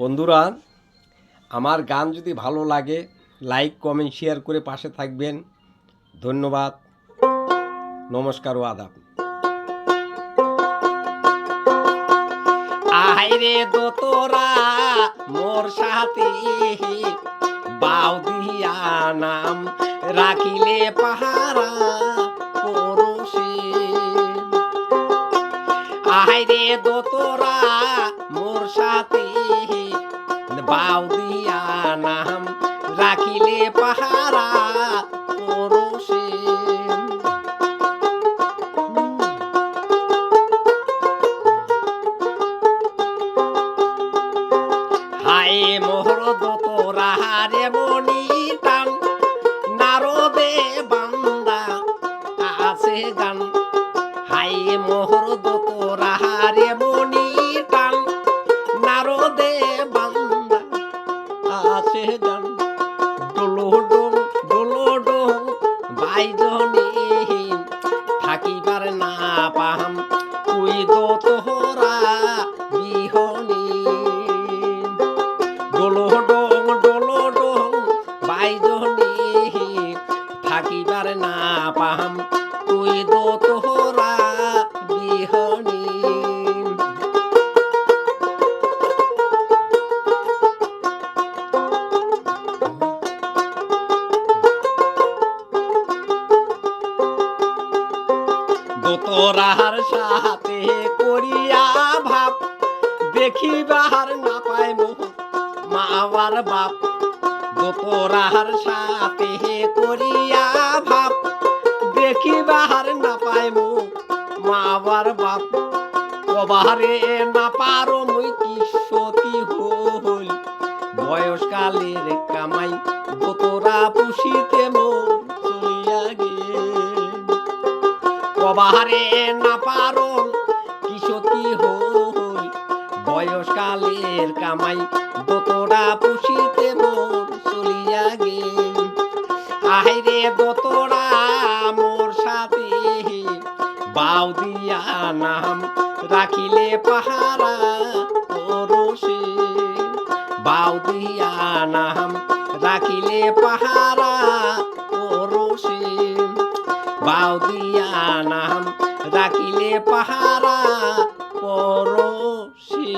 বন্ধুরা, আমার গান যদি ভালো লাগে লাইক কমেন্ট শেয়ার করে পাশে থাকবেন। ধন্যবাদ, নমস্কার ও আদাব। আইরে দোতরা মোর সাথে বাউ দিয়া নাম রাখিলে পাহারা পরশে। আইরে দোতরা মোর সাথে বাউ দিয়া নাম রাখিলে পাহারা পরশে। হায় মোহর দোতরা রে মনি টান নারদে বান্দা আছে গান। হায় মোহর দোতরা রে মনি টান নারদে বান্দা আছে গান। ডোলো ডোং ডোলো ডোং বাইজনে থাকিবার না পাহাম তুই দোতরা বিহনে। ডোলো ডোং বাইজনে থাকিবার না পাহাম তুই দোতরা বিহনে। দোতরার সাথে করিয়া ভাব দেখিবার না পায় মোহ মাওয়ার বাপ। দোতরার সাথে করিয়া ভাব দেখিবার না পায় মোহ মাওয়ার বাপ। কবারে না পারো মুই কি সতী হইল বয়সকালের কামাই দোতরা পুষিতে মোর চলিয়া গেল। কবারে না পারো কি সতী হইল বয়সকালের কামাই দোতরা পুষিতে মোর চলিয়া গেল। আইরে দোতরা মোর সাথে বাউ দিয়া নাম রাখিলে পাহারা পরশে। বাউ দিয়া নাম রাখিলে পাহারা পরশে। বাউ দিয়া নাম রাখিলে পাহারা পরশে।